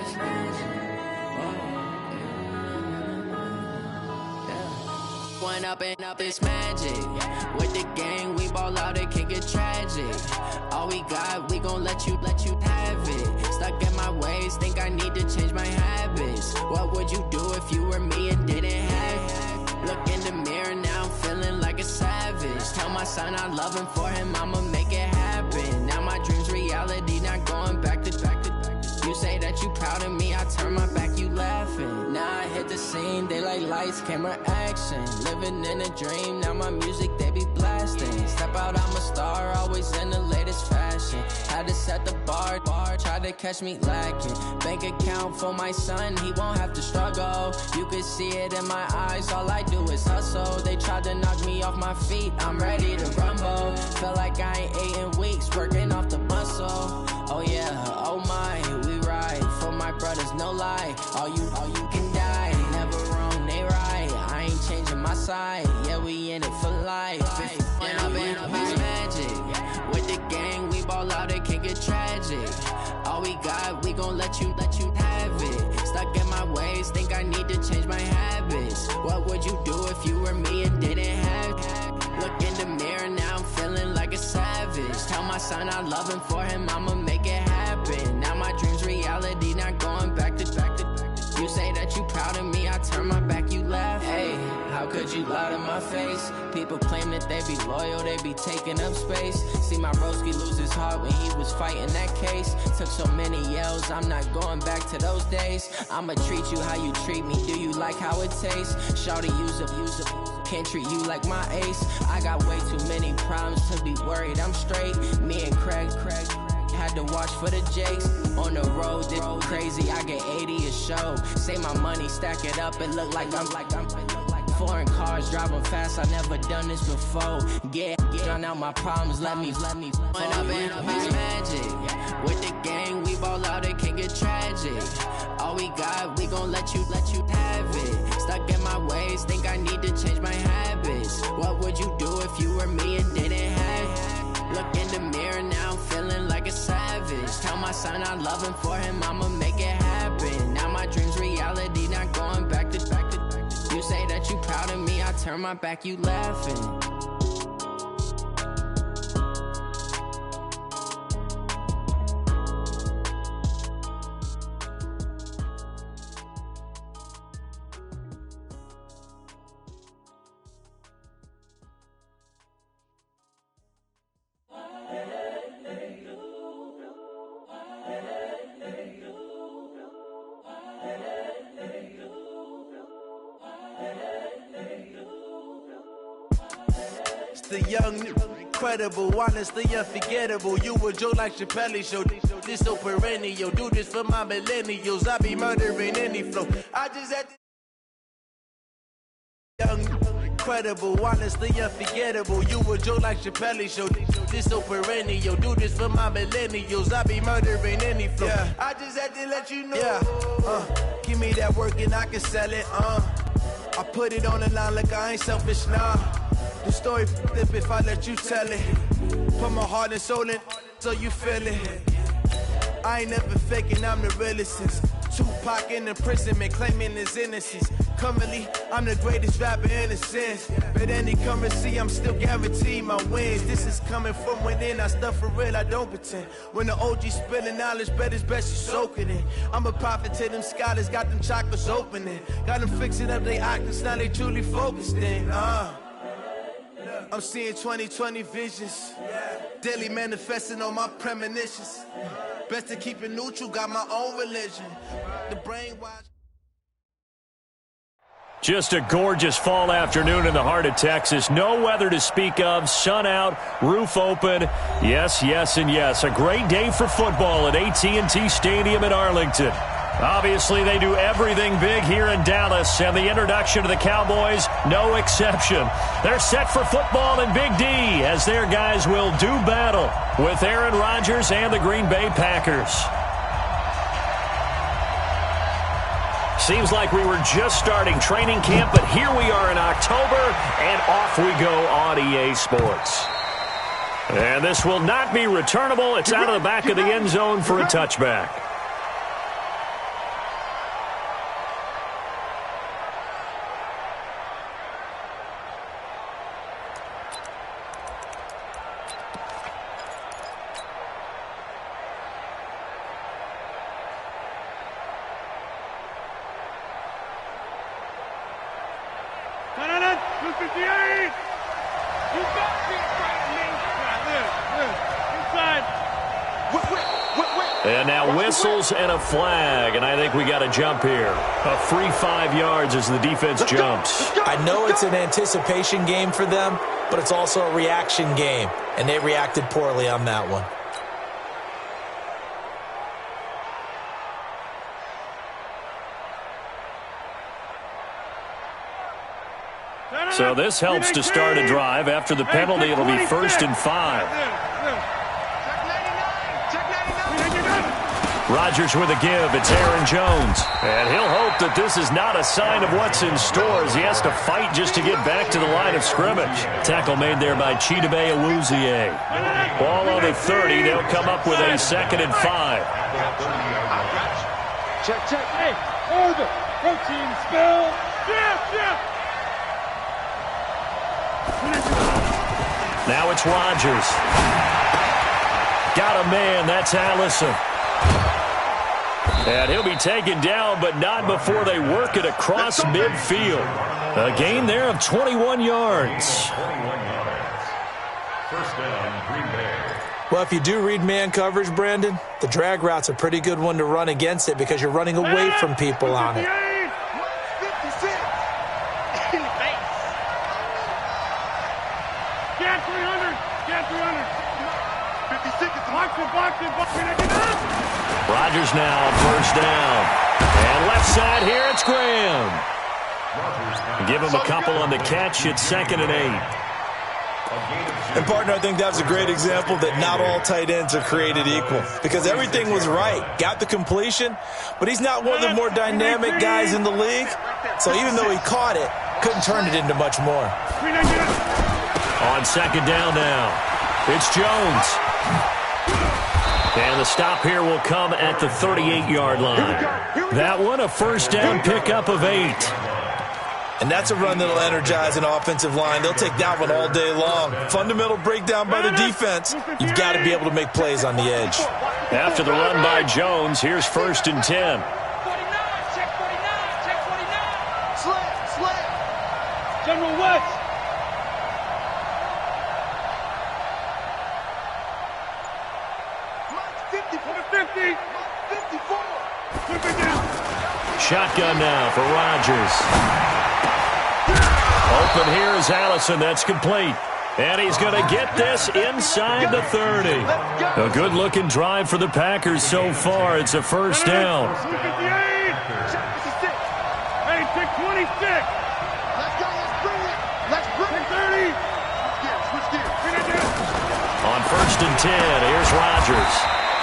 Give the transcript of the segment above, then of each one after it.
it's magic. One up and up, it's magic. With the gang, we ball out, it can get tragic. All we got, we gon' let you have it. Stuck in my ways, think I need to change my habits. What would you do if you were me and didn't have it? Look in the mirror, now I'm feeling like a savage. Tell my son I love him, for him I'ma make it happen. Now my dream's reality, not going back to. You say that you proud of me, I turn my back, you laughing. Now I hit the scene, they like lights, camera, action. Living in a dream, now my music, they be blasting. Step out, I'm a star, always in the latest fashion. Had to set the bar, try to catch me lacking. Bank account for my son, he won't have to struggle. You can see it in my eyes, all I do is hustle. They tried to knock me off my feet, I'm ready to rumble. Feel like I ain't ate in weeks, working off the muscle. Oh yeah, oh my, we ride for my brothers, no lie. All you can die, never wrong, they right. I ain't changing my side, yeah, we in it for life. And I've been it's magic. With the gang, we ball out, it can get tragic. All we got, we gon' let you have it. Stuck in my ways, think I need to change my habits. What would you do if you were me and didn't have it? Look in the mirror, now I'm feeling like a savage. Tell my son I love him, for him I'ma make it happen. Now my dream's reality, not going back to. You say that you proud of me, I turn my back, you laugh. Hey, how could you lie to my face? People claim that they be loyal, they be taking up space. See my broski lose his heart when he was fighting that case. Took so many yells, I'm not going back to those days. I'ma treat you how you treat me, do you like how it tastes? Shawty, use up, can't treat you like my ace. I got way too many problems to be worried, I'm straight. Me and Craig had to watch for the Jakes. On the road, this crazy, I get 80 a show. Say my money, stack it up, it look like I'm foreign cars, driving fast, I never done this before. Get drown out my problems, let me When I've been it's magic. With the gang, we ball out, it can get tragic. All we got, we gon' let you have it. Stuck in my ways, think I need to change my habits. What would you do if you were me and didn't have it? Look in the mirror, now I'm feeling like a savage. Tell my son I love him, for him I'ma make it happen. Now my dream's reality, not going back to. You say that you proud of me, I turn my back, you laughing. The young, incredible, honestly unforgettable. You a joke like Chappelle Show. This so perennial. Do this for my millennials. I be murdering any flow. I just had to young, incredible, honestly unforgettable. You a joke like Chappelle Show. This so perennial. Do this for my millennials. I be murdering any flow. Yeah. I just had to let you know. Yeah. Give me that work and I can sell it. I put it on the line like I ain't selfish, nah. The story flip if I let you tell it. Put my heart and soul in so you feel it. I ain't never faking, I'm the realest since Tupac in imprisonment, claiming his innocence. Currently, I'm the greatest rapper in a sense. But any currency, I'm still guaranteed my wins. This is coming from within, I stuff for real, I don't pretend. When the OG spilling knowledge, bet it's best you soak it in. I'm a prophet to them scholars, got them chakras opening. Got them fixing up their octaves, now they truly focused in. I'm seeing 2020 visions, daily manifesting on my premonitions. Best to keep it neutral, got my own religion. The brainwash. Just a gorgeous fall afternoon in the heart of Texas. No weather to speak of, sun out, roof open. Yes, yes, and yes. A great day for football at AT&T Stadium in Arlington. Obviously, they do everything big here in Dallas, and the introduction to the Cowboys, no exception. They're set for football in Big D, as their guys will do battle with Aaron Rodgers and the Green Bay Packers. Seems like we were just starting training camp, but here we are in October, and off we go on EA Sports. And this will not be returnable. It's out of the back of the end zone for a touchback. And now whistles and a flag, and I think we got a jump here. A free 5 yards as the defense jumps. I know it's an anticipation game for them, but it's also a reaction game, and they reacted poorly on that one. So this helps to start a drive. After the penalty, it'll be 1st and 5. Rodgers with a give. It's Aaron Jones. And he'll hope that this is not a sign of what's in store as he has to fight just to get back to the line of scrimmage. Tackle made there by Chidobe Awuzie. Ball on the 30. They'll come up with a 2nd and 5. Check. Hey, over. Protein spill. Yeah. Now it's Rodgers. Got a man. That's Allison. And he'll be taken down, but not before they work it across midfield. A gain there of 21 yards. First down, Green Bay. Well, if you do read man coverage, Brandon, the drag route's a pretty good one to run against it because you're running away from people on it. Rodgers now on 1st down. And left side here, it's Graham. Give him a couple on the catch. It's 2nd and 8. And, partner, I think that's a great example that not all tight ends are created equal because everything was right. Got the completion, but he's not one of the more dynamic guys in the league. So even though he caught it, couldn't turn it into much more. On 2nd down now, it's Jones. And the stop here will come at the 38-yard line. That one, a 1st down pickup of 8. And that's a run that'll energize an offensive line. They'll take that one all day long. Fundamental breakdown by the defense. You've got to be able to make plays on the edge. After the run by Jones, here's 1st and 10. 49, check 49. Slant. General West. Shotgun now for Rodgers. Open here is Allison. That's complete. And he's going to get this inside the 30. A good-looking drive for the Packers so far. It's a 1st down. Hey, pick 26. Let's go. Let's bring it. 30. Switch gears. On 1st and 10, here's Rodgers.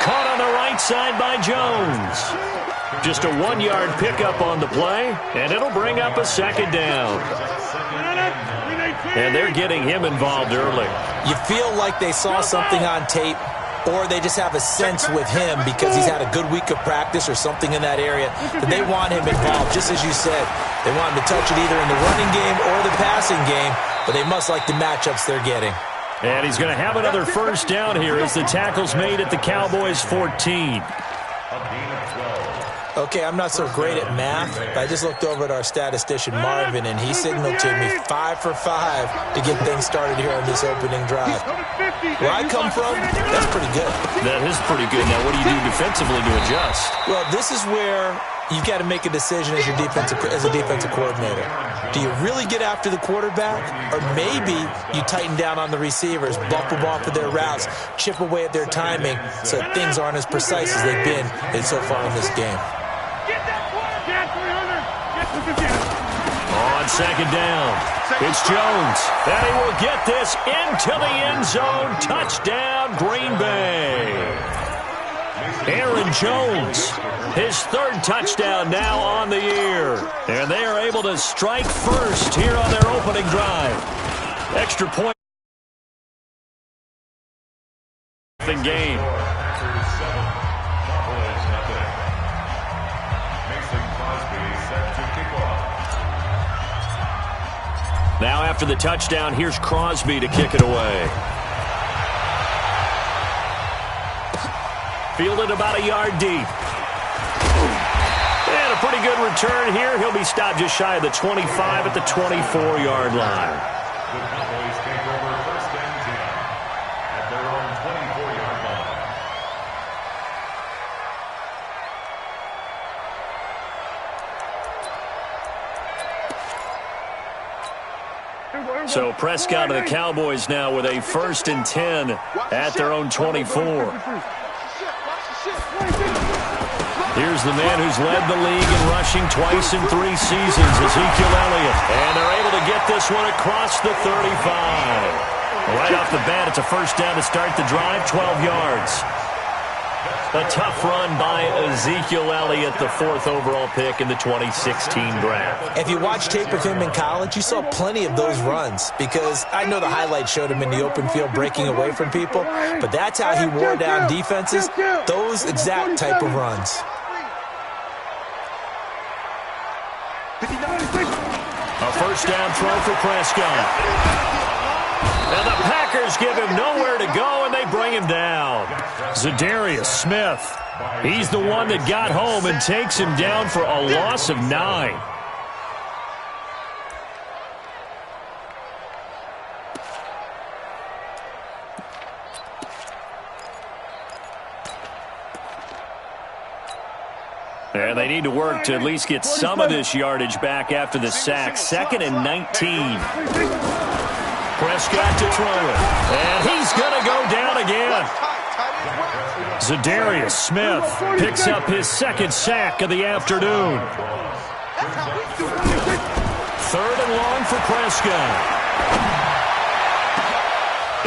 Caught on the right side by Jones. Just a 1-yard pickup on the play, and it'll bring up a 2nd down. And they're getting him involved early. You feel like they saw something on tape, or they just have a sense with him because he's had a good week of practice or something in that area that they want him involved. Just as you said, they want him to touch it either in the running game or the passing game, but they must like the matchups they're getting. And he's going to have another 1st down here as the tackle's made at the Cowboys' 14. Okay, I'm not so great at math, but I just looked over at our statistician, Marvin, and he signaled to me 5 for 5 to get things started here on this opening drive. Where I come from, that's pretty good. That is pretty good. Now, what do you do defensively to adjust? Well, this is where you've got to make a decision as a defensive coordinator. Do you really get after the quarterback, or maybe you tighten down on the receivers, bump them off of their routes, chip away at their timing so that things aren't as precise as they've been so far in this game. On 2nd down, it's Jones. And he will get this into the end zone. Touchdown, Green Bay. Aaron Jones, his 3rd touchdown now on the year. And they are able to strike first here on their opening drive. Extra point game. Now after the touchdown, here's Crosby to kick it away. Fielded about a yard deep. And a pretty good return here. He'll be stopped just shy of the 25 at the 24-yard line. The Cowboys take over 1st and 10 at their own 24-yard line. So Prescott and the Cowboys now with a 1st and 10 at their own 24. Here's the man who's led the league in rushing twice in 3 seasons, Ezekiel Elliott. And they're able to get this one across the 35. Right off the bat, it's a 1st down to start the drive, 12 yards. A tough run by Ezekiel Elliott, the 4th overall pick in the 2016 draft. If you watch tape of him in college, you saw plenty of those runs because I know the highlights showed him in the open field breaking away from people, but that's how he wore down defenses, those exact type of runs. A 1st down throw for Prescott. And the Packers give him nowhere to go, and they bring him down. Zadarius Smith, he's the one that got home and takes him down for a loss of 9. And they need to work to at least get some of this yardage back after the sack. 2nd and 19. Prescott to throw it. And he's going to go down again. Zadarius Smith picks up his 2nd sack of the afternoon. 3rd and long for Prescott.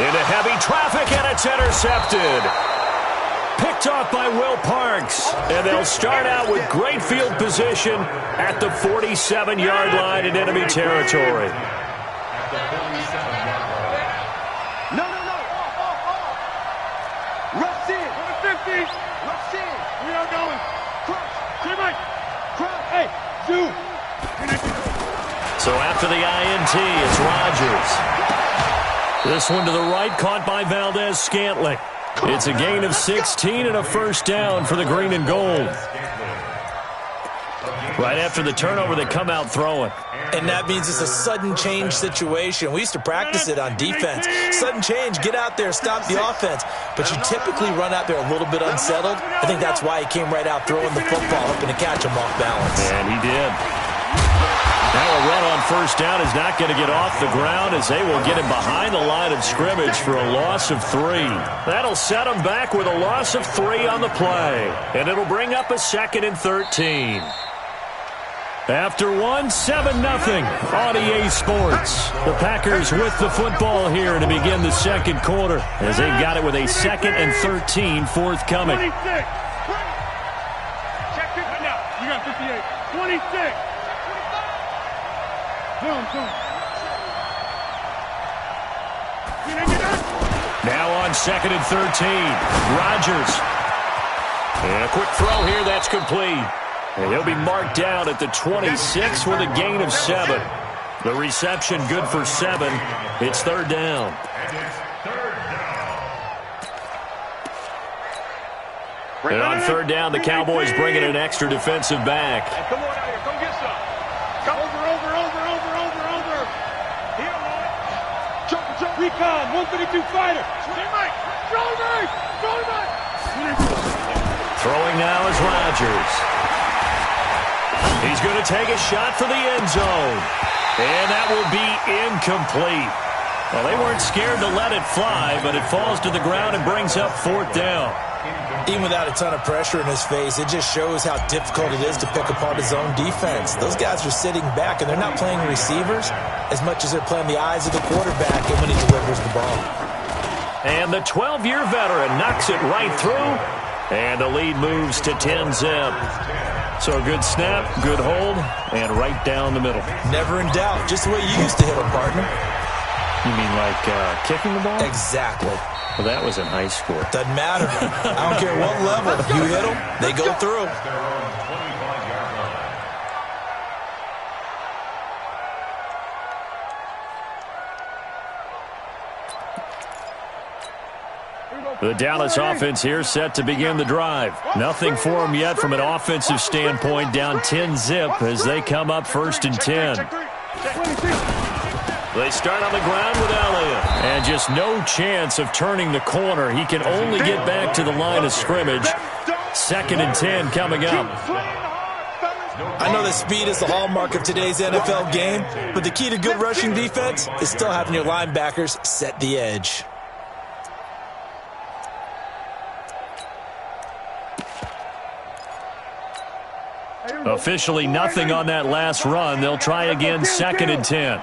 Into heavy traffic, and it's intercepted. Picked off by Will Parks. And they'll start out with great field position at the 47-yard line in enemy territory. So after the INT, it's Rodgers. This one to the right, caught by Valdez-Scantling. It's a gain of 16 and a 1st down for the green and gold. Right after the turnover, they come out throwing. And that means it's a sudden change situation. We used to practice it on defense. Sudden change, get out there, stop the offense. But you typically run out there a little bit unsettled. I think that's why he came right out throwing the football, hoping to catch him off balance. And he did. Now a run on 1st down is not going to get off the ground as they will get him behind the line of scrimmage for a loss of 3. That'll set him back with a loss of 3 on the play. And it'll bring up a 2nd and 13. After 1, 7-0 on EA Sports. The Packers with the football here to begin the 2nd quarter as they've got it with a 2nd and 13 forthcoming. 26. Check it now. You got 58. 26. Now on 2nd and 13. Rodgers. And a quick throw here, that's complete. And he'll be marked down at the 26 with a gain of 7. The reception good for 7. It's 3rd down. And on 3rd down, the Cowboys bring in an extra defensive back. Come on out here. Come get some. Come over. Here, jump. Recon, 152 fighter. Throwing now is Rodgers. He's going to take a shot for the end zone. And that will be incomplete. Well, they weren't scared to let it fly, but it falls to the ground and brings up 4th down. Even without a ton of pressure in his face, it just shows how difficult it is to pick apart his own defense. Those guys are sitting back, and they're not playing receivers as much as they're playing the eyes of the quarterback and when he delivers the ball. And the 12-year veteran knocks it right through, and the lead moves to 10-zip. So a good snap, good hold, and right down the middle. Never in doubt, just the way you used to hit a partner. You mean like kicking the ball? Exactly. Well, that was in high school. Doesn't matter. I don't care what level. If you hit them, they go through. The Dallas offense here set to begin the drive. Nothing for them yet from an offensive standpoint, down 10-zip as they come up 1st and 10. They start on the ground with Elliott. And just no chance of turning the corner. He can only get back to the line of scrimmage. 2nd and 10 coming up. I know that speed is the hallmark of today's NFL game, but the key to good rushing defense is still having your linebackers set the edge. Officially nothing on that last run. They'll try again, 2nd and 10.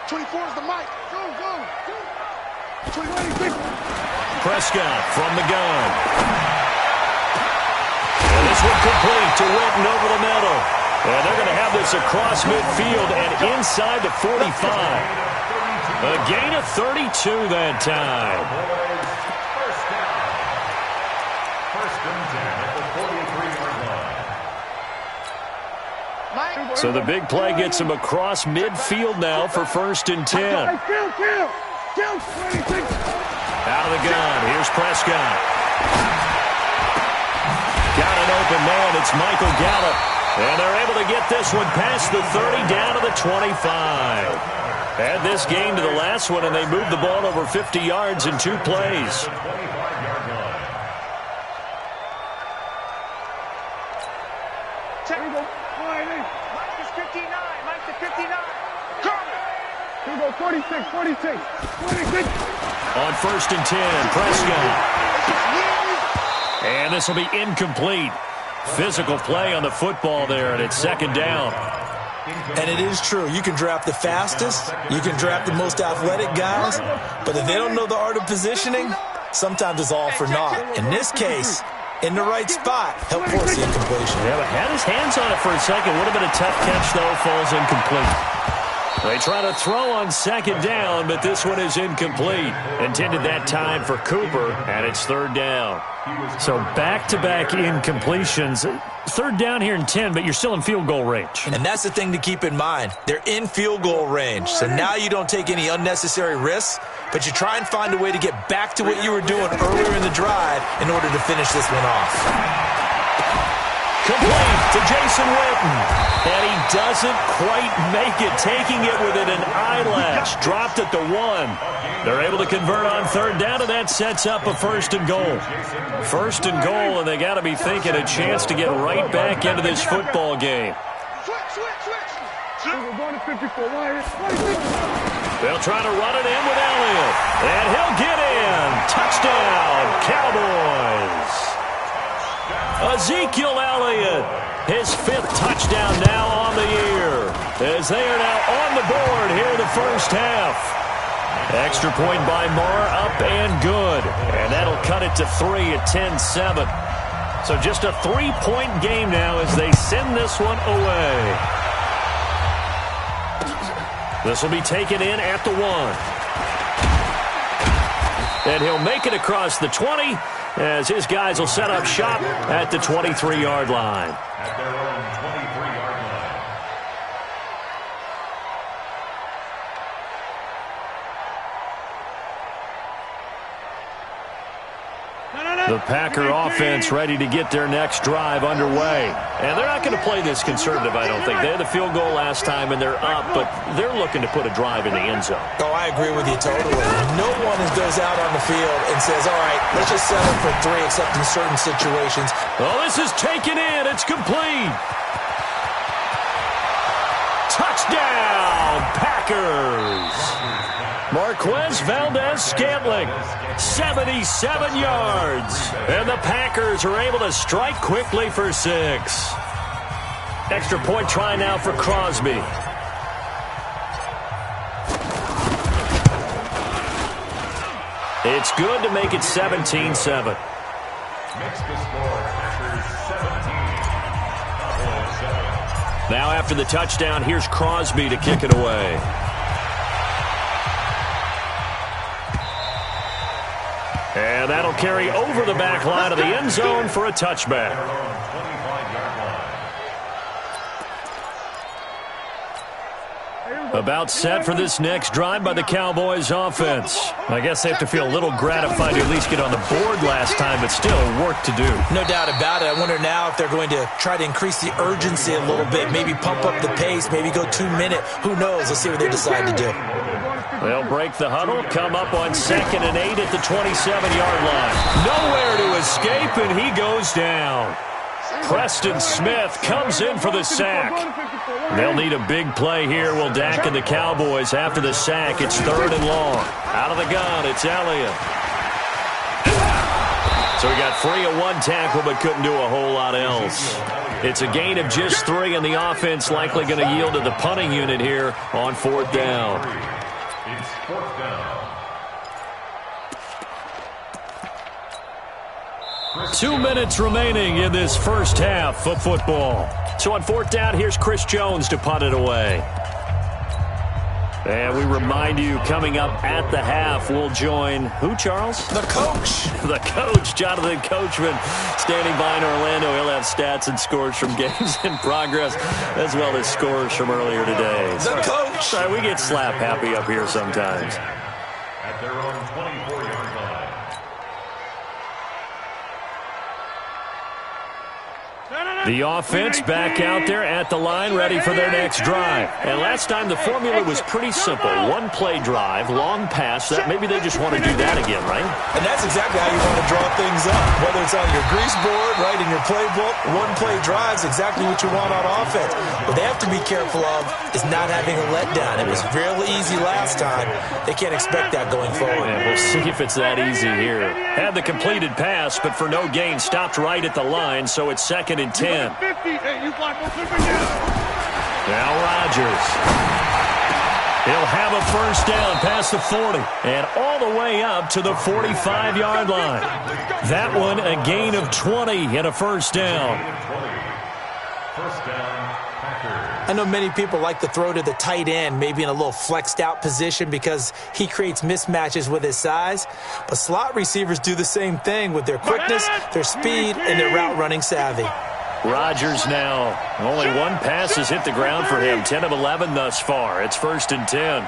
24 is the mic. Go, go. 26. Prescott from the gun. And this one complete to Witten over the middle. And they're going to have this across midfield and inside the 45. A gain of 32 that time. First and 10 at the 43-yard line. So the big play gets him across midfield now for 1st and 10. Out of the gun. Here's Prescott. Got an open man. It's Michael Gallup. And they're able to get this one past the 30 down to the 25. Add this game to the last one, and they moved the ball over 50 yards in 2 plays. Check. Mike is 59. Mike is 59. Here we go, 46, 46, 46. On 1st and 10, Prescott. And this will be incomplete. Physical play on the football there, and it's 2nd down. And it is true. You can draft the fastest, you can draft the most athletic guys, but if they don't know the art of positioning, sometimes it's all for naught. In this case, in the right spot, help force the incompletion. Yeah, but had his hands on it for a second. Would have been a tough catch, though. Falls incomplete. They try to throw on 2nd down, but this one is incomplete. Intended that time for Cooper, and it's 3rd down. So back-to-back incompletions. 3rd down here in 10, but you're still in field goal range. And that's the thing to keep in mind. They're in field goal range, so now you don't take any unnecessary risks, but you try and find a way to get back to what you were doing earlier in the drive in order to finish this one off. Complete to Jason Witten. And he doesn't quite make it, taking it within an eyelash. Dropped at the 1. They're able to convert on 3rd down, and that sets up a 1st and goal. 1st and goal, and they got to be thinking a chance to get right back into this football game. They'll try to run it in with Elliott. And he'll get in. Touchdown, Cowboys. Ezekiel Elliott, his 5th touchdown now on the year, as they are now on the board here in the first half. Extra point by Marr, up and good. And that'll cut it to 3 at 10-7. So just a 3-point game now as they send this one away. This will be taken in at the 1. And he'll make it across the 20 as his guys will set up shop at the 23-yard line. At their own 23-yard line. The Packer offense ready to get their next drive underway. And they're not going to play this conservative, I don't think. They had the field goal last time, and they're up, but they're looking to put a drive in the end zone. Oh, I agree with you totally. No one goes out on the field and says, all right, let's just settle for 3, except in certain situations. Oh, this is taken in. It's complete. Touchdown, Packers. Marquez Valdez-Scantling, 77 yards. And the Packers are able to strike quickly for 6. Extra point try now for Crosby. It's good to make it 17-7. Makes the score Packers 17. Now after the touchdown, here's Crosby to kick it away. And that'll carry over the back line of the end zone for a touchback. About set for this next drive by the Cowboys offense. I guess they have to feel a little gratified to at least get on the board last time, but still work to do. No doubt about it. I wonder now if they're going to try to increase the urgency a little bit, maybe pump up the pace, maybe go 2-minute. Who knows? Let's see what they decide to do. They'll break the huddle, come up on 2nd and 8 at the 27-yard line. Nowhere to escape, and he goes down. Preston Smith comes in for the sack. They'll need a big play here. Will Dak and the Cowboys after the sack. It's 3rd and long. Out of the gun, it's Elliott. So he got free of one tackle but couldn't do a whole lot else. It's a gain of just 3, and the offense likely going to yield to the punting unit here on 4th down. It's 4th down. 2 minutes remaining in this first half of football. So on 4th down, here's Chris Jones to punt it away. And we remind you, coming up at the half, we'll join who, Charles? The coach. The coach, Jonathan Coachman, standing by in Orlando. He'll have stats and scores from games in progress, as well as scores from earlier today. The coach. Sorry, we get slap happy up here sometimes. At their own 24-yard line. The offense back out there at the line, ready for their next drive. And last time the formula was pretty simple. 1-play drive, long pass. That maybe they just want to do that again, right? And that's exactly how you want to draw things up. Whether it's on your grease board, right, in your playbook, 1-play drive is exactly what you want on offense. What they have to be careful of is not having a letdown. It was real easy last time. They can't expect that going forward. And we'll see if it's that easy here. Had the completed pass, but for no gain, stopped right at the line, so it's 2nd and 10. Now Rodgers. He'll have a first down past the 40 and all the way up to the 45-yard line. That one a gain of 20 and a first down. First down, Packers. I know many people like to throw to the tight end, maybe in a little flexed out position because he creates mismatches with his size. But slot receivers do the same thing with their quickness, their speed, and their route running savvy. Rodgers now. Only one pass has hit the ground for him. 10 of 11 thus far. It's 1st and 10.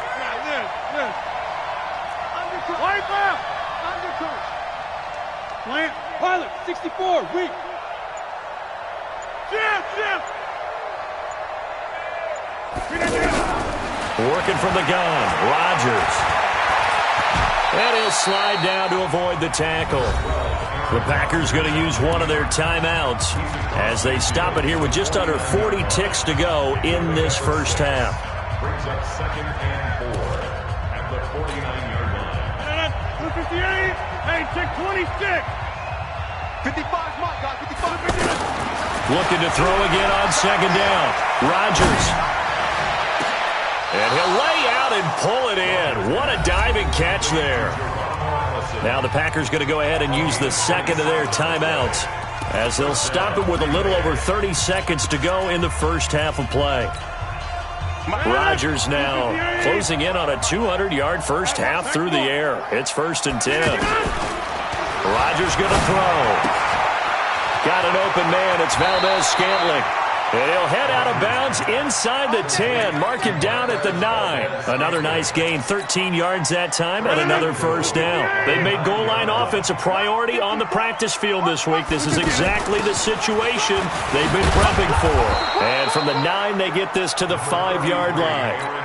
Pilot, 64, weak. Working from the gun. Rodgers. And he'll slide down to avoid the tackle. The Packers going to use one of their timeouts as they stop it here with just under 40 ticks to go in this first half. Brings up 2nd and 4 at the 49-yard line. 258. Hey, check 26. 55, Mike, got 55. Looking to throw again on 2nd down. Rodgers. And he'll lay out and pull it in. What a diving catch there. Now the Packers going to go ahead and use the 2nd of their timeouts as they'll stop it with a little over 30 seconds to go in the first half of play. Rodgers now closing in on a 200-yard first half through the air. It's 1st and 10. Rodgers going to throw. Got an open man. It's Valdez-Scantling. And he'll head out of bounds inside the 10. Mark him down at the 9. Another nice gain, 13 yards that time, and another first down. They've made goal line offense a priority on the practice field this week. This is exactly the situation they've been prepping for. And from the 9, they get this to the 5-yard line.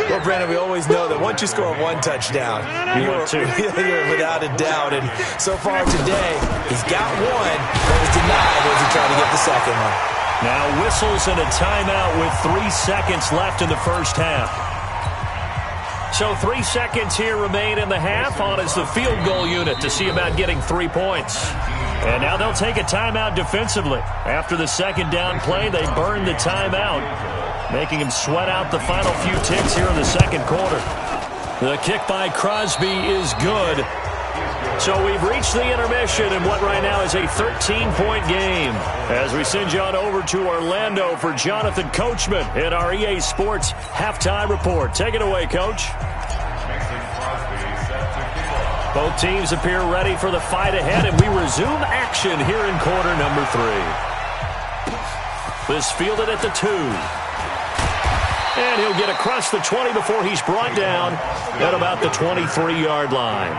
Well, Brandon, we always know that once you score one touchdown, you're without a doubt. And so far today, he's got one, but was denied as he tried to get the second one. Now whistles and a timeout with 3 seconds left in the first half. So 3 seconds here remain in the half on as the field goal unit to see about getting 3 points. And now they'll take a timeout defensively. After the 2nd down play, they burn the timeout, making him sweat out the final few ticks here in the 2nd quarter. The kick by Crosby is good. So we've reached the intermission in what right now is a 13-point game. As we send you on over to Orlando for Jonathan Coachman in our EA Sports Halftime Report. Take it away, Coach. Both teams appear ready for the fight ahead, and we resume action here in quarter number 3. This fielded at the 2. And he'll get across the 20 before he's brought down at about the 23-yard line.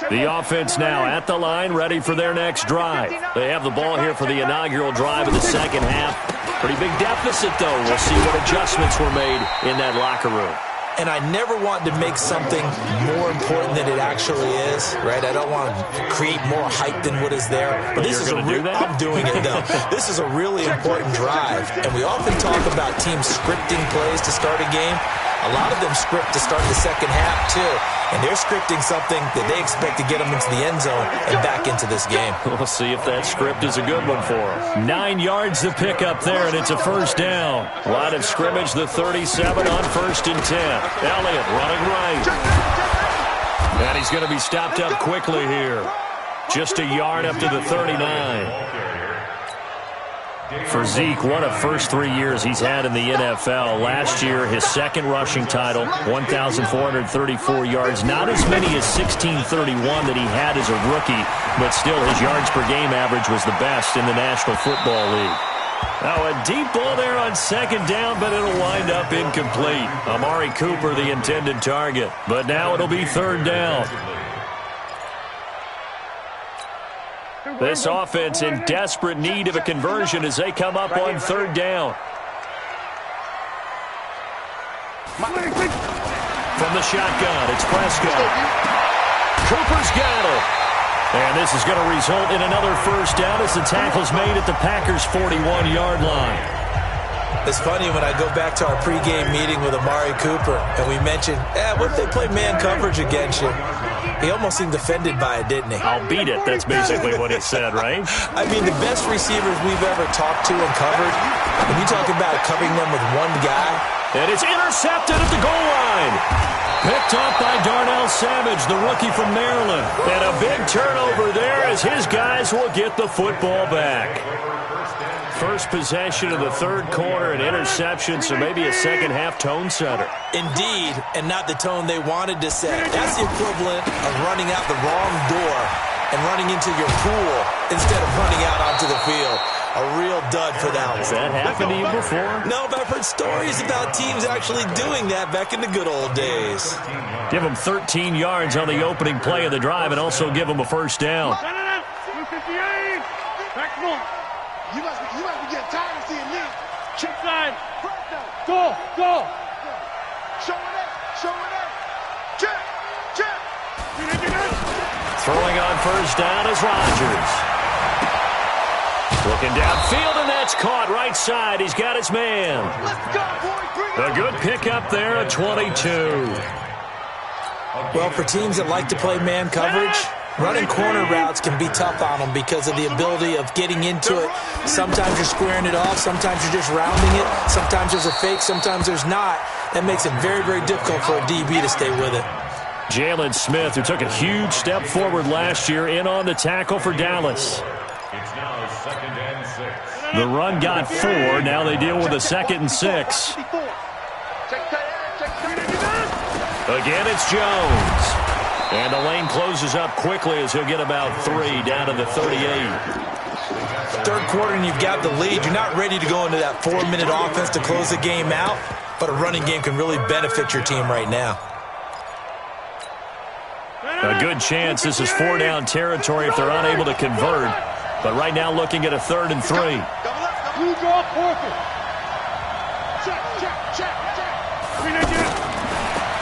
The offense now at the line, ready for their next drive. They have the ball here for the inaugural drive of the second half. Pretty big deficit, though. We'll see what adjustments were made in that locker room. And I never want to make something more important than it actually is, right? I don't want to create more hype than what is there. But this is I'm doing it, though. This is a really important drive. And we often talk about teams scripting plays to start a game. A lot of them script to start the second half, too. And they're scripting something that they expect to get them into the end zone and back into this game. We'll see if that script is a good one for them. 9 yards to pick up there, and it's a first down. Line of scrimmage, the 37 on 1st and 10. Elliott running right. And he's going to be stopped up quickly here. Just a yard up to the 39. For Zeke, what a first 3 years he's had in the NFL. Last year, his second rushing title, 1,434 yards. Not as many as 1,631 that he had as a rookie, but still his yards per game average was the best in the National Football League. Now a deep ball there on second down, but it'll wind up incomplete. Amari Cooper, the intended target. But now it'll be third down. This offense in desperate need of a conversion as they come up on third down. From the shotgun, it's Prescott. Cooper's got it. And this is going to result in another first down as the tackle's made at the Packers' 41-yard line. It's funny when I go back to our pregame meeting with Amari Cooper and we mentioned, what if they play man coverage against you? He almost seemed offended by it, didn't he? I'll beat it. That's basically what he said, right? I mean, the best receivers we've ever talked to and covered, when you talk about covering them with one guy. And it's intercepted at the goal line. Picked up by Darnell Savage, the rookie from Maryland. And a big turnover there as his guys will get the football back. First possession of the third quarter, an interception, so maybe a second-half tone setter. Indeed, and not the tone they wanted to set. That's the equivalent of running out the wrong door and running into your pool instead of running out onto the field. A real dud for that one. Has that happened to you before? No, but I've heard stories about teams actually doing that back in the good old days. Give them 13 yards on the opening play of the drive and also give them a first down. You must be getting tired of seeing me. Check side. Go. Show it up. Check. Throwing on first down is Rodgers. Looking downfield, and that's caught right side. He's got his man. Let's go, boy. A good pickup there at 22. Well, for teams that like to play man coverage, running corner routes can be tough on them because of the ability of getting into it. Sometimes you're squaring it off. Sometimes you're just rounding it. Sometimes there's a fake. Sometimes there's not. That makes it very, very difficult for a DB to stay with it. Jalen Smith, who took a huge step forward last year, in on the tackle for Dallas. It's now 2nd and 6. The run got 4. Now they deal with a 2nd and 6. Again, it's Jones. And the lane closes up quickly as he'll get about 3 down to the 38. Third quarter and you've got the lead. You're not ready to go into that 4-minute offense to close the game out, but a running game can really benefit your team right now. A good chance this is 4-down territory if they're unable to convert. But right now looking at a 3rd and 3.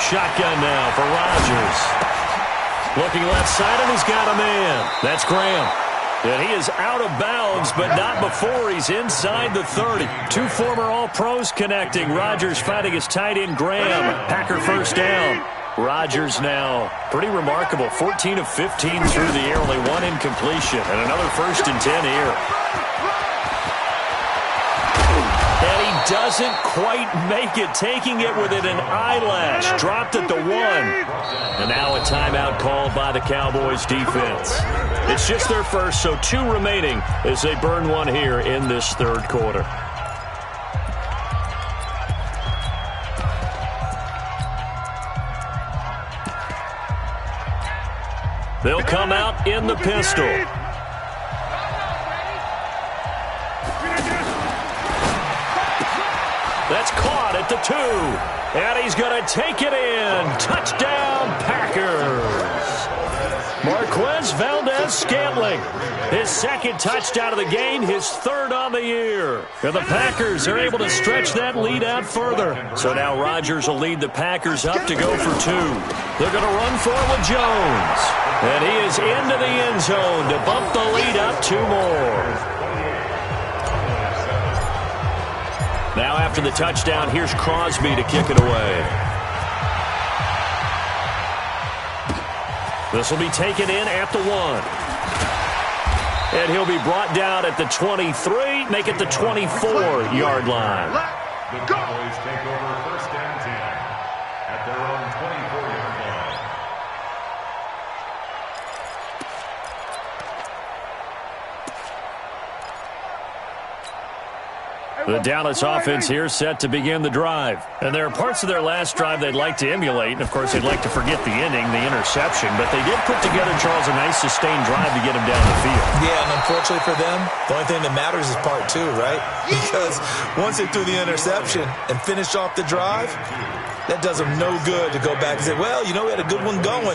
Shotgun now for Rodgers. Looking left side, and he's got a man. That's Graham. And he is out of bounds, but not before he's inside the 30. 2 former All-Pros connecting. Rodgers fighting his tight end, Graham. Packer first down. Rodgers now, pretty remarkable. 14 of 15 through the air, only 1 incompletion. And another 1st and 10 here. And he doesn't quite make it, taking it within an eyelash. Dropped at the 1. And now a timeout called by the Cowboys defense. It's just their first, so 2 remaining as they burn 1 here in this third quarter. They'll come out in the pistol. That's caught at the 2. And he's going to take it in. Touchdown, Packers. Marquez Valdez-Scantling. His second touchdown of the game, his third on the year. And the Packers are able to stretch that lead out further. So now Rodgers will lead the Packers up to go for 2. They're going to run for it with Jones. And he is into the end zone to bump the lead up 2 more. Now after the touchdown, here's Crosby to kick it away. This will be taken in at the 1. And he'll be brought down at the 23, make it the 24-yard line. The Cowboys take over first and 10 at their own 24-yard line. The Dallas offense here set to begin the drive. And there are parts of their last drive they'd like to emulate. And, of course, they'd like to forget the ending, the interception. But they did put together, Charles, a nice sustained drive to get him down the field. Yeah, and unfortunately for them, the only thing that matters is part 2, right? Because once they threw the interception and finished off the drive, that does them no good to go back and say, well, you know, we had a good one going.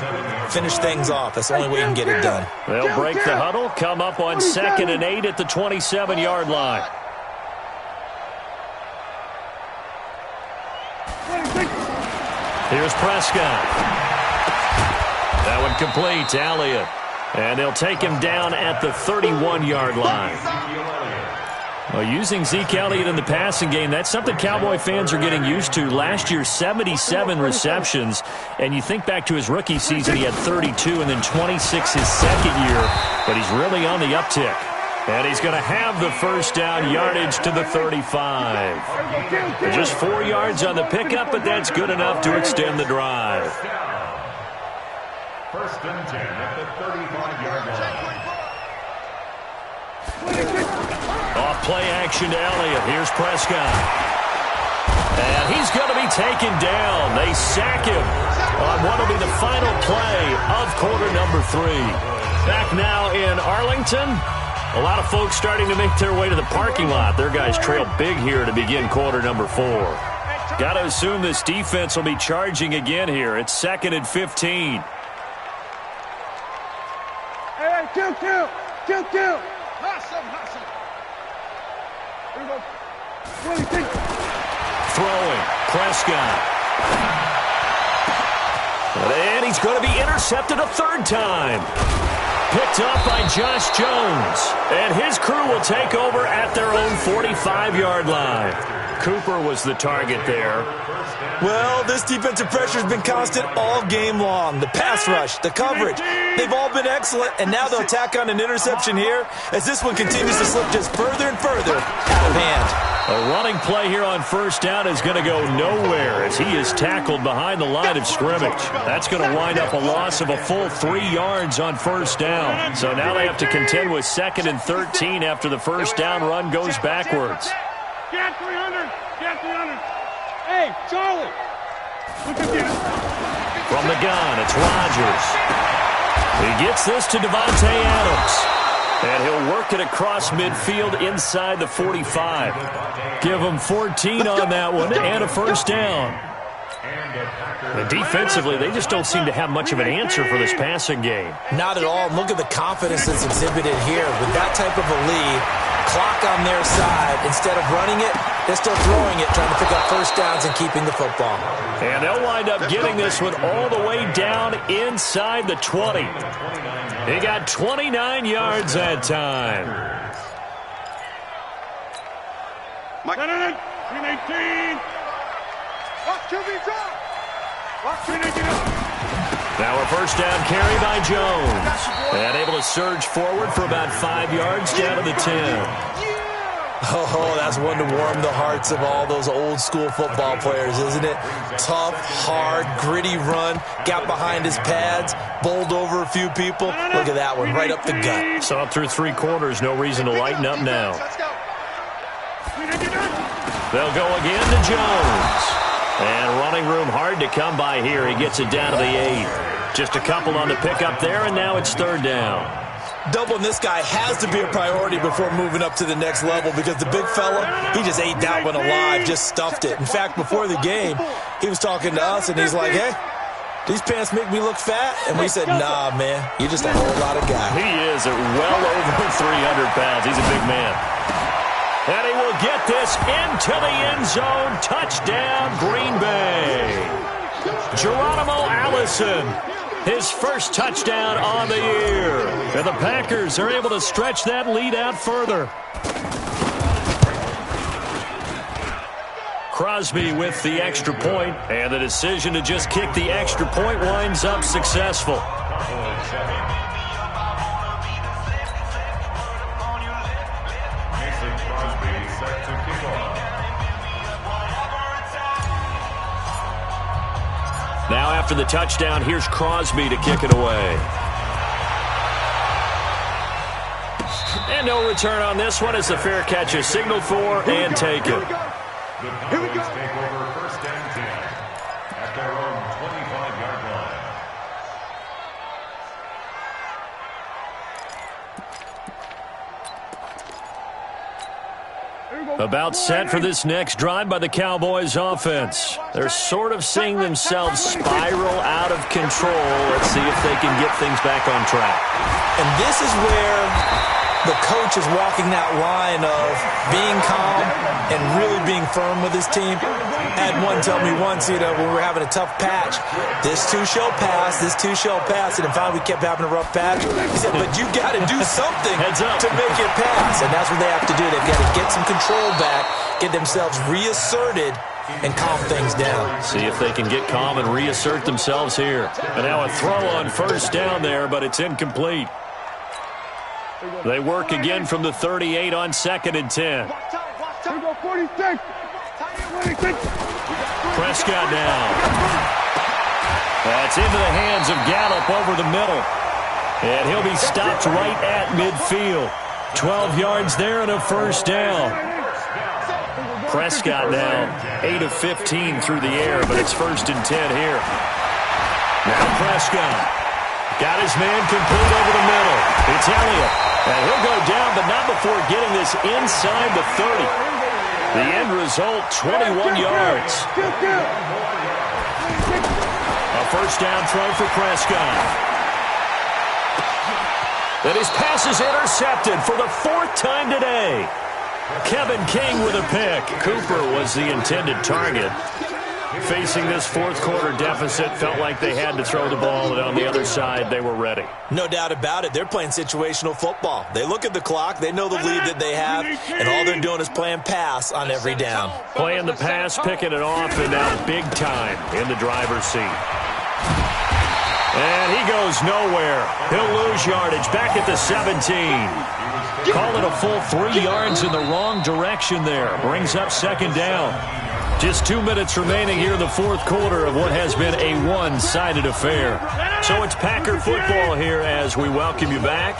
Finish things off. That's the only way you can get it done. They'll break the huddle, come up on 2nd and 8 at the 27-yard line. Here's Prescott. That one complete to Elliott. And they'll take him down at the 31-yard line. Well, using Zeke Elliott in the passing game, that's something Cowboy fans are getting used to. Last year, 77 receptions. And you think back to his rookie season, he had 32 and then 26 his second year. But he's really on the uptick. And he's going to have the first down yardage to the 35. Just 4 yards on the pickup, but that's good enough to extend the drive. First and 10 at the 35-yard line. Off play action to Elliott. Here's Prescott. And he's going to be taken down. They sack him on what will be the final play of quarter number 3. Back now in Arlington. A lot of folks starting to make their way to the parking lot. Their guys trail big here to begin quarter number 4. Got to assume this defense will be charging again here. It's 2nd and 15. Hey, kill. Hustle. Here we go. Throwing. Prescott. And he's going to be intercepted a 3rd time. Picked up by Josh Jones. And his crew will take over at their own 45-yard line. Cooper was the target there. Well, this defensive pressure has been constant all game long. The pass rush, the coverage, they've all been excellent. And now they'll tack on an interception here as this one continues to slip just further and further out of hand. A running play here on first down is going to go nowhere as he is tackled behind the line of scrimmage. That's going to wind up a loss of a full 3 yards on first down. So now they have to contend with 2nd and 13 after the first down run goes backwards. Get 300. Hey, Charlie. Look at this. From the gun, it's Rodgers. He gets this to Devontae Adams. And he'll work it across midfield inside the 45. Give him 14 on that one and a first down. And defensively, they just don't seem to have much of an answer for this passing game. Not at all. Look at the confidence that's exhibited here. With that type of a lead, clock on their side, instead of running it, they're still throwing it, trying to pick up first downs and keeping the football. And they'll wind up getting this one all the way down inside the 20. He got 29 yards that time. Mike. 318. Now a first down carry by Jones. And able to surge forward for about 5 yards down to the 10. Oh, that's one to warm the hearts of all those old school football players, isn't it? Tough, hard, gritty run. Got behind his pads, bowled over a few people. Look at that one, right up the gut. So up through 3 quarters, no reason to lighten up now. They'll go again to Jones. And running room hard to come by here. He gets it down to the 8. Just a couple on the pickup there, and now it's 3rd down. Doubling this guy has to be a priority before moving up to the next level because the big fella, he just ate that one alive, just stuffed it. In fact, before the game, he was talking to us, and he's like, hey, these pants make me look fat? And we said, nah, man, you're just a whole lot of guy. He is at well over 300 pounds. He's a big man. And he will get this into the end zone. Touchdown, Green Bay. Geronimo Allison, his first touchdown on the year. And the Packers are able to stretch that lead out further. Crosby with the extra point, and the decision to just kick the extra point winds up successful. Now after the touchdown, here's Crosby to kick it away. And no return on this one as the fair catch is signaled for and taken. The Cowgirls take over first and 10 at their own 25-yard line. About set for this next drive by the Cowboys offense. They're sort of seeing themselves spiral out of control. Let's see if they can get things back on track. And this is where the coach is walking that line of being calm and really being firm with his team. I had one tell me once, when we were having a tough patch, this too shall pass, this too shall pass. And finally we kept having a rough patch. He said, but you got to do something to make it pass. And that's what they have to do. They've got to get some control back, get themselves reasserted, and calm things down. See if they can get calm and reassert themselves here. And now a throw on first down there, but it's incomplete. They work again from the 38 on 2nd and 10. Prescott down. That's into the hands of Gallup over the middle. And he'll be stopped right at midfield. 12 yards there and a first down. Prescott now 8 of 15 through the air, but it's 1st and 10 here. Now Prescott got his man complete over the middle. It's Elliott. And he'll go down, but not before getting this inside the 30. The end result, 21 yards. A first down throw for Prescott. And his pass is intercepted for the 4th time today. Kevin King with a pick. Cooper was the intended target. Facing this 4th quarter deficit, felt like they had to throw the ball, and on the other side, they were ready. No doubt about it. They're playing situational football. They look at the clock, they know the lead that they have, and all they're doing is playing pass on every down. Playing the pass, picking it off, and now big time in the driver's seat. And he goes nowhere. He'll lose yardage back at the 17. Call it a full 3 yards in the wrong direction there. Brings up 2nd down. Just 2 minutes remaining here in the 4th quarter of what has been a one-sided affair. So it's Packer football here as we welcome you back.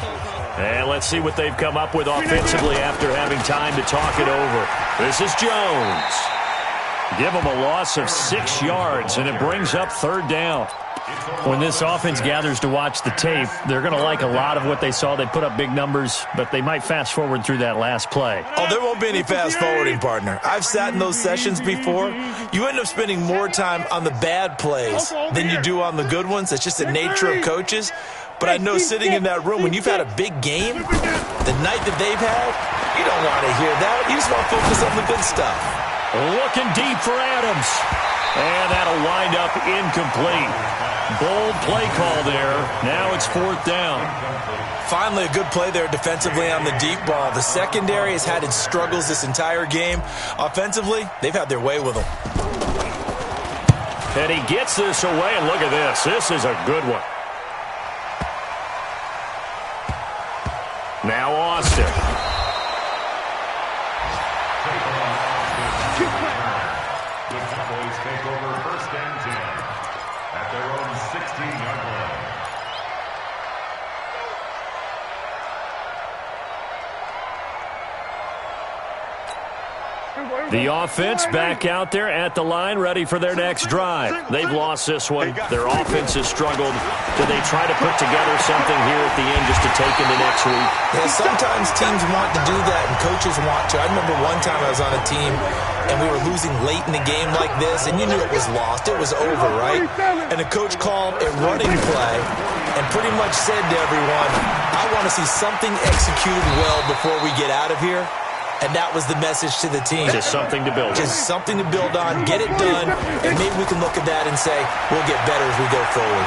And let's see what they've come up with offensively after having time to talk it over. This is Jones. Give them a loss of 6 yards, and it brings up 3rd down. When this offense gathers to watch the tape, they're going to like a lot of what they saw. They put up big numbers, but they might fast forward through that last play. Oh, there won't be any fast forwarding, partner. I've sat in those sessions before. You end up spending more time on the bad plays than you do on the good ones. It's just the nature of coaches. But I know sitting in that room, when you've had a big game, the night that they've had, you don't want to hear that. You just want to focus on the good stuff. Looking deep for Adams. And that'll wind up incomplete. Bold play call there. Now it's 4th down. Finally, a good play there defensively on the deep ball. The secondary has had its struggles this entire game. Offensively, they've had their way with them. And he gets this away, and look at this. This is a good one. Now Austin. The Cowboys take over first and 10 at their own 16-yard line. The offense back out there at the line, ready for their next drive. They've lost this one. Their offense has struggled. Do they try to put together something here at the end just to take into next week? Yeah, sometimes teams want to do that, and Coach coaches want to. I remember one time I was on a team, and we were losing late in the game like this, and you knew it was lost. It was over, right? And the coach called a running play and pretty much said to everyone, I want to see something executed well before we get out of here. And that was the message to the team. Just something to build on. Just something to build on, get it done, and maybe we can look at that and say, we'll get better as we go forward.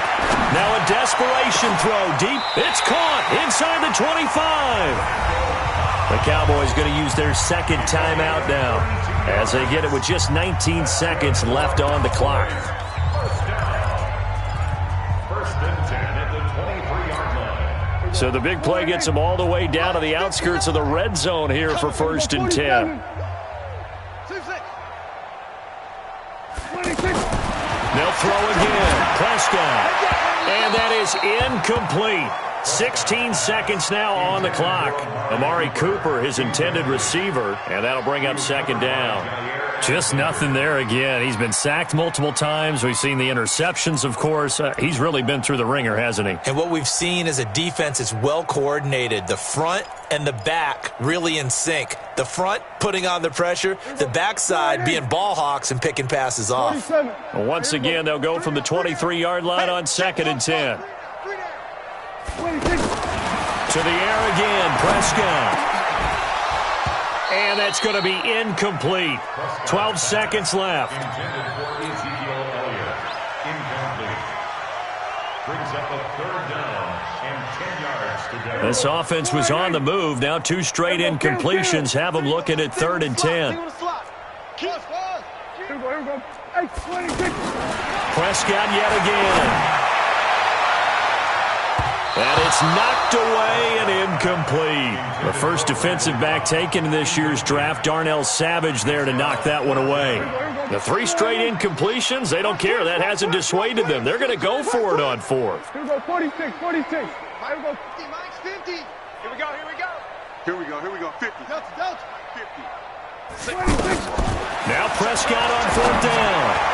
Now a desperation throw deep. It's caught inside the 25. The Cowboys going to use their second timeout now as they get it with just 19 seconds left on the clock. First and 10 at the 23-yard line. So the big play gets them all the way down to the outskirts of the red zone here for first and 10. They'll throw again. Prescott. And that is incomplete. 16 seconds now on the clock. Amari Cooper, his intended receiver, and that'll bring up second down. Just nothing there again. He's been sacked multiple times. We've seen the interceptions, of course. He's really been through the ringer, hasn't he? And what we've seen is a defense that's well coordinated. The front and the back really in sync. The front putting on the pressure, the backside being ball hawks and picking passes off. Once again, they'll go from the 23-yard line on second and 10. To the air again, Prescott. And that's going to be incomplete. 12 seconds left. Intended for Ezekiel Elliott. Incomplete. Brings up a third down and 10 yards to go. This offense was on the move. Now two straight incompletions have them looking at third and 10. Prescott yet again. And it's knocked away and incomplete. The first defensive back taken in this year's draft, Darnell Savage, there to knock that one away. The three straight incompletions, they don't care. That hasn't dissuaded them. They're going to go for it on fourth. Here we go, 46. Here we go. 50. Here we go. 50. Delta. 50. Now Prescott on fourth down.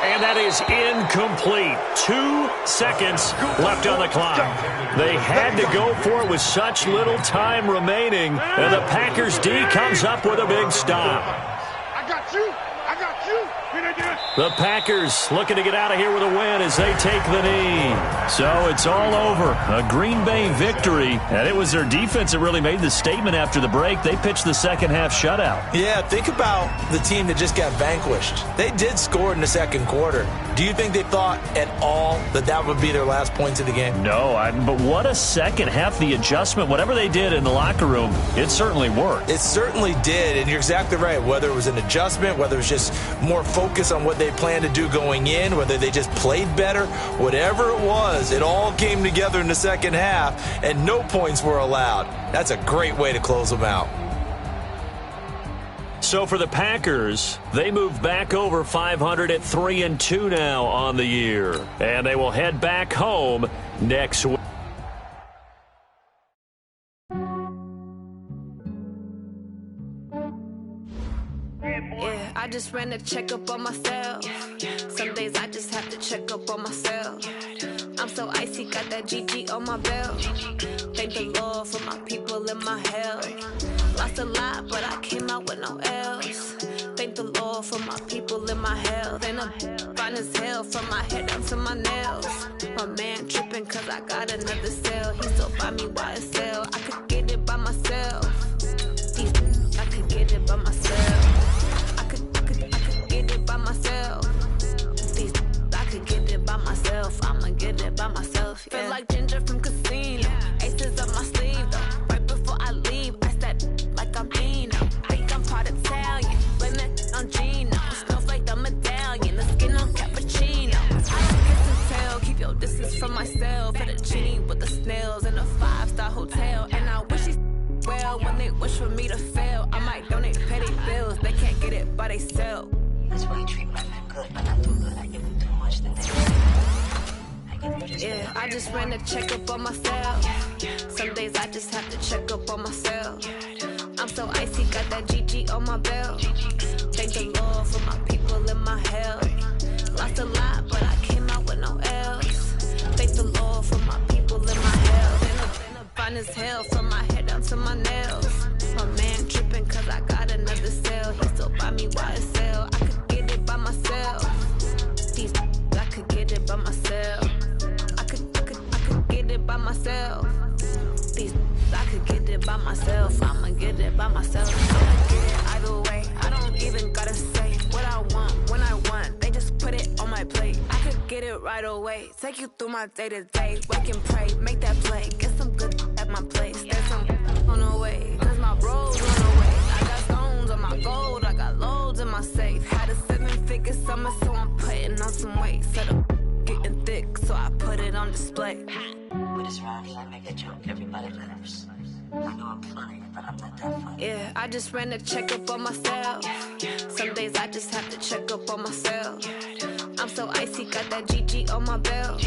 And that is incomplete. 2 seconds left on the clock. They had to go for it with such little time remaining. And the Packers D comes up with a big stop. I got you. The Packers looking to get out of here with a win as they take the knee. So it's all over. A Green Bay victory. And it was their defense that really made the statement after the break. They pitched the second half shutout. Yeah, think about the team that just got vanquished. They did score in the second quarter. Do you think they thought at all that that would be their last points of the game? No, but what a second half. The adjustment, whatever they did in the locker room, it certainly worked. It certainly did, and you're exactly right. Whether it was an adjustment, whether it was just more focus on what they planned to do going in, whether they just played better, whatever it was, it all came together in the second half, and no points were allowed. That's a great way to close them out. So for the Packers, they move back over 500 at 3-2 now on the year. And they will head back home next week. Yeah, I just ran a checkup on myself. Some days I just have to check up on myself. I'm so icy, got that GG on my belt. Thank the Lord for my people and my health. Lost a lot, but I came out with no L's. Thank the Lord for my people and my health. And I'm fine as hell from my head down to my nails. My man tripping cause I got another cell. He still buy me YSL. I could get it by myself. I could get it by myself. I could get it by myself. I could get it by myself. I'ma get it by myself. Yeah. Feel like Ginger from Casino. Aces up my sleeve though. Right before I leave, I step like I'm Dino. Think I'm part Italian. Blame that on Gino. Snowflake the medallion. The skin on cappuccino. I don't kiss and tell. Keep your distance from myself. At a genie with the snails in a 5-star hotel. And I wish he well when they wish for me to fail. I might donate petty bills. They can't get it by themselves. That's why you treat women good, but not too good. I give them too much than they Yeah, I just ran a checkup on myself. Some days I just have to check up on myself. I'm so icy, got that GG on my belt. Thank the Lord for my people and my health. Lost a lot, but I came out with no L's. Thank the Lord for my people and my health. And I'm fine as hell from my head down to my neck. buy me YSL. I could get it by myself. These I could get it by myself. I could get it by myself. These I could get it by myself. I'ma get it by myself. I'ma get it either way. I don't even gotta say what I want when I want. They just put it on my plate. I could get it right away. Take you through my day to day. Wake and pray, make that play. Get some good at my place. There's some on the way. Cause my bros on the way. I got stones on my gold. I got loads in my safe. Had a 7-figure summer, so I'm putting on some weight. Set up getting thick, so I put it on display. With this round here, I make a joke everybody laughs. I know I'm funny, but I'm not that funny. Yeah, I just ran a checkup on myself. Some days I just have to check up on myself. I'm so icy, got that GG on my belt.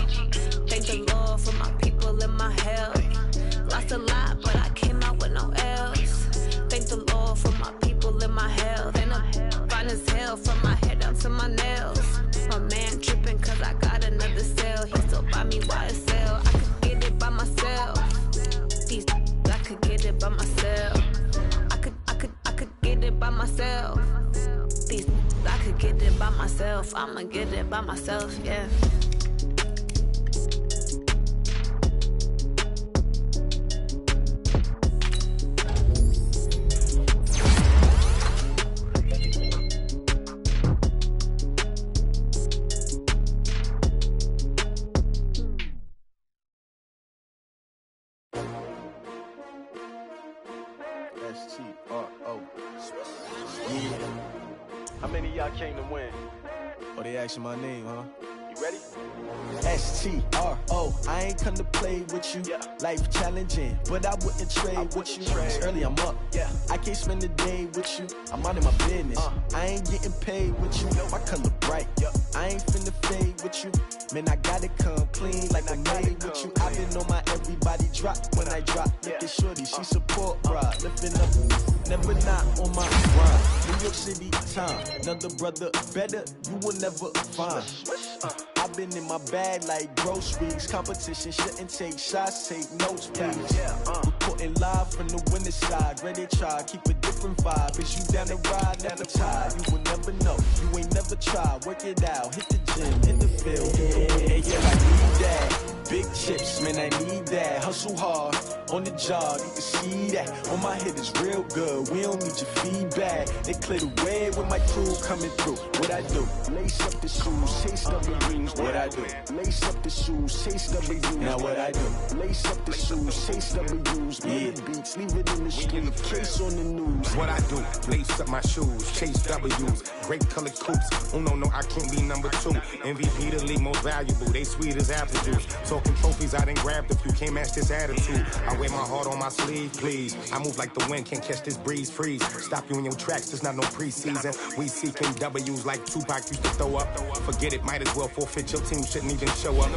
Thank the Lord for my people in my health. Lost a lot, but I came out with no L's. Thank the Lord for my people in my health. And I'm fine as hell from my head down to my nails. My man tripping cause I got another sale. He still buy me YSL. I could get it by myself. These I could get it by myself. I could get it by myself. These I could get it by myself. I'ma get it by myself, yeah. S-T-R-O. Yeah. How many of y'all came to win? Oh, they asking my name, huh? You ready? S-T-R-O. I ain't come to play with you. Yeah. Life challenging, but I wouldn't trade with you. It's early, I'm up. Yeah. I can't spend the day with you. I'm minding my business. I ain't getting paid with you. My color bright. I ain't finna fade with you. Man, I gotta come clean like I'm made with you. I've been on my everybody drop when I drop. Look at shorty, she support rod. Lifting up, never not on my grind. New York City time, another brother better, you will never find. I've been in my bag like groceries. Competition shouldn't take shots, take notes, please. Reporting live from the winning side. Ready to try, keep a different vibe. Is you down the ride, never tired. You will never know, you ain't never tried. Work it out, hit the gym, in the field. Yeah, I need that. Big chips, man, I need that. Hustle hard, on the job, you can see that. On my head is real good, we don't need your feedback. They clear the way with my crew coming through. What I do? Lace up the shoes, chase up the rings. What I do? Lace up the shoes, chase W's. Now what I do? Lace up the shoes, chase W's. Yeah, beats, leave it in the street, case on the news. What I do? Lace up my shoes, chase W's. Great colored coops. Oh no, I can't be number 2. MVP the league most valuable. They sweet as apple juice. Talking trophies, I done grabbed a few. Can't match this attitude. I wear my heart on my sleeve, please. I move like the wind, can't catch this breeze. Freeze. Stop you in your tracks. There's not no preseason. We seeking W's like Tupac used to throw up. Forget it, might as well forfeit. Your team shouldn't even show up.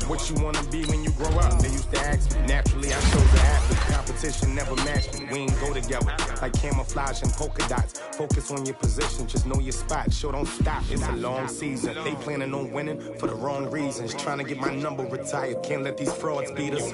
What you wanna be when you grow up? They used to ask me. Naturally, I chose the athlete. Competition never matched me. We ain't go together. Like camouflage and polka dots. Focus on your position, just know your spot. Show don't stop. It's a long season. They planning on winning for the wrong reasons. Trying to get my number retired. Can't let these frauds beat us.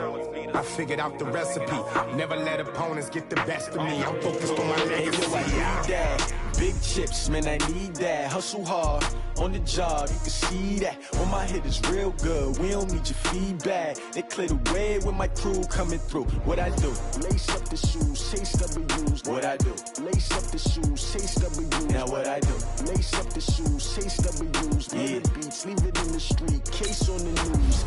I figured out the recipe. Never let opponents get the best of me. I'm focused on my legacy. Big chips, man, I need that. Hustle hard, on the job, you can see that. On my head is real good, we don't need your feedback. They clear the way with my crew coming through. What I do? Lace up the shoes, chase W's. What I do? Lace up the shoes, chase W's. Now what I do? Lace up the shoes, chase W's. Yeah, beats, leave it in the street, case on the news.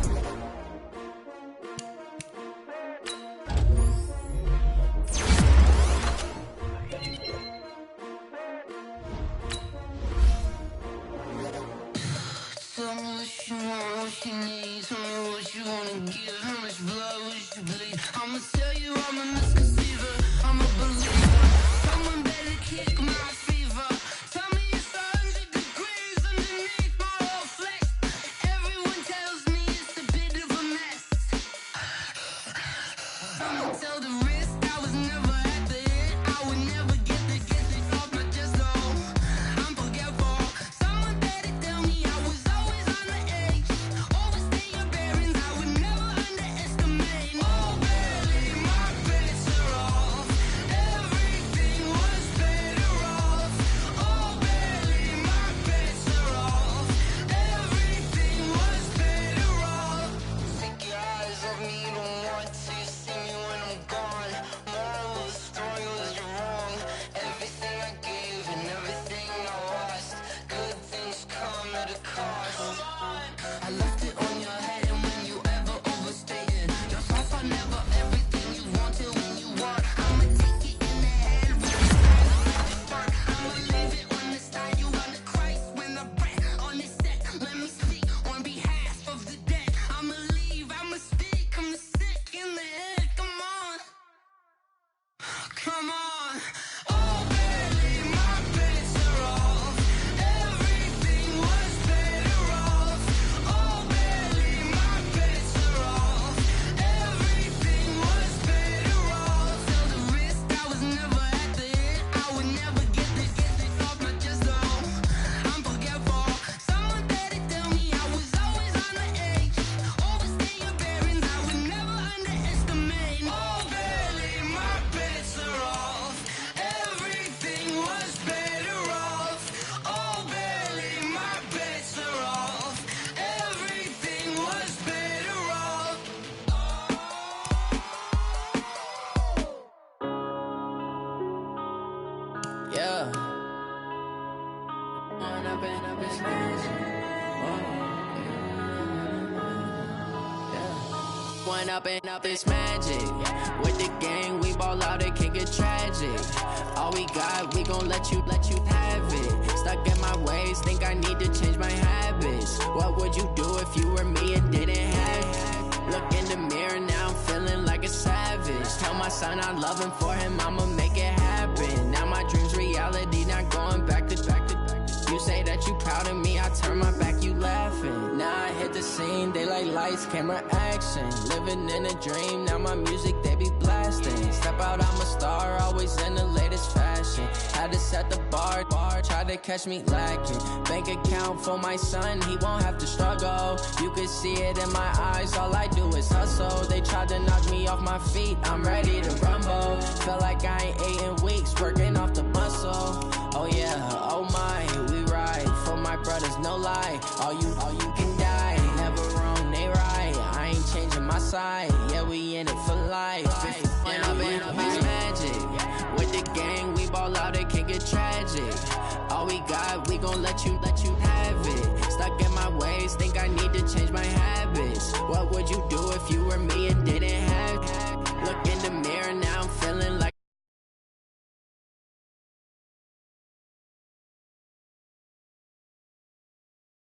Tell me what you want, what you need. Tell me what you wanna give. How much blood would you bleed? I'ma tell you I'm a misconceiver. Yeah. Going up and up is magic. Going up and up is magic. With the gang, we ball out, it can get tragic. All we got, we gon' let you have it. Stuck in my ways, think I need to change my habits. What would you do if you were me and didn't have it? Look in the mirror, now I'm feeling like a savage. Tell my son I love him, for him I'ma make it happen. Now my dream's reality, not going back to. You say that you proud of me, I turn my back, you laughing. Now I hit the scene, daylight lights, camera action. Living in a dream, now my music, they be blasting. Step out, I'm a star, always in the latest fashion. Had to set the bar, try to catch me lacking. Bank account for my son, he won't have to struggle. You can see it in my eyes, all I do is hustle. They tried to knock me off my feet, I'm ready to rumble. Felt like I ain't ate in weeks, working off the muscle. Oh yeah, oh my, we ride for my brothers, no lie. All you can die, never wrong, they right. I ain't changing my side, yeah, we in it for life. When up and up is magic. With the gang, we ball out, it can get tragic. All we got, we gon' let you have it. Stuck in my ways, think I need to change my habits. What would you do if you were me and didn't have it? Look in the mirror, now I'm feeling like